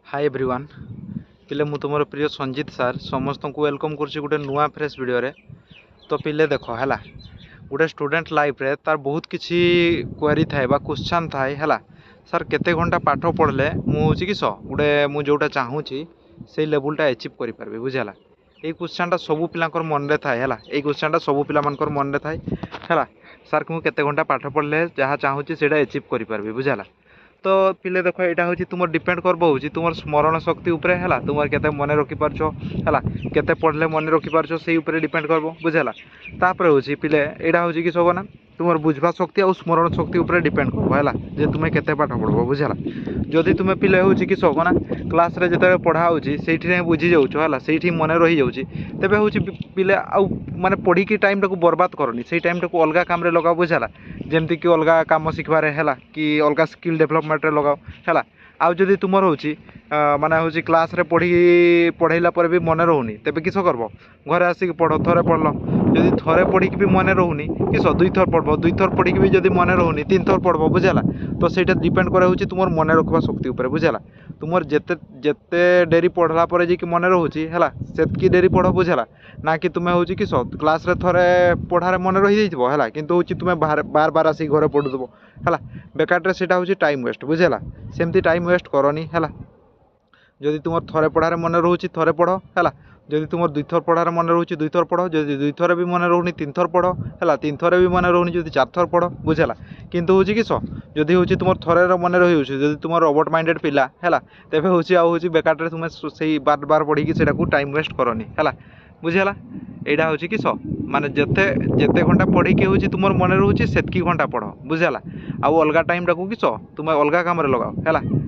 Hi everyone पिले मु तुम प्रिय संजीत सार समस्त को वेलकम कर गोटे नुआ फ्रेश वीडियो रे। तो पिले देख है गोटे स्टूडेंट लाइफ रे तार बहुत किसी क्वेरी थाए बा क्वेश्चन थाए है सर केते घंटा पाठ पढ़ले मुझे किस गोटे मुझे जोटा चाहूँगी से लेवलटा अचीव करें बुझेगा। ये क्वेश्चनटा सबू पिला मन में थाए है ये क्वेश्चनटा सबू पिला मन में थाए है सर मुझे केते घंटा पाठ पढ़ले जहाँ चाहूँगी से अचीव करें बुझेगा। तो पिले देख यहाँ हूँ तुम डिपेंड कर तुम स्मरण शक्ति उपरे है तुम केते मन रखिपारछ है केते पढ़ले मन रखिपारछ से डिपेंड कर बुझेगा। तापर हूँ पिले यहाँ हूँ कि सब ना तुम बुझवा शक्ति और स्मरण शक्ति उपरे डिपेंड कर है तुम्हें केते पाठ पढ़ब बुझेगा। जदि तुम्हें पिले हूँ कि सब ना क्लास रे जो पढ़ा हो बुझी जाऊँ है से मन रही जाऊँगी तेरे हूँ पिले आउ माने पढ़ी टाइम टाक बर्बाद करनी से टाइम टाक अलग काम लगाओ बुझेगा। जमती कि अलग कम शिखबार है कि अलग स्किल डेभलपमेंट लगाओ है आउ जदि तुम हूँ माने हूँ क्लास रे पढ़ेला पर भी मन रोनी तेरे किस करब घरे आसिक पढ़ थे पढ़ल जदि थे पढ़ी भी मन रोनी किस दुई थर पढ़ब दुई थर पढ़ी भी जब मन रोनी तीन थर पढ़ब बुझेगा। तो सहीटा डिपेंड करे तुम मन रखा शक्ति उपर बुझेगा। तुम जेते जेते डेरी पढ़ला पर जी मन रोचे है से डेरी पढ़ बुझेगा ना कि तुम्हें हूँ किस क्लास रे थरे पढ़ार मन रही है कि तुम्हें बार बार आसिक घरे पढ़ुव है बेकार से हूँ टाइम वेस्ट बुझेगा। सेमती टाइम वेस्ट करनी है जदि तुम थे पढ़ार मन रोचे थे पढ़ है जदि तुम दुई थर पढ़ार मन रोचे दुई थर पढ़ जदि दुई थर भी मन रोनी तीन थर पढ़ है तीन थर भी मन रोनी जदि चार थर पढ़ बुझेगा। किंतु हूँ किस जदि हूँ तुम थर मन रही जदि तुम रोबोट माइंडेड पिला है तेरे हूँ आऊँ बेकार तुम्हें से बार बार पढ़ी से टाइम वेस्ट करनी है बुझेगा। यहाँ हूँ किस माने जेते जेते घंटा पढ़ी हूँ तुम मन रोचे से घंटा पढ़ बुझेगा। आउ अलग टाइम टाक किस तुम अलग कम लगाओ है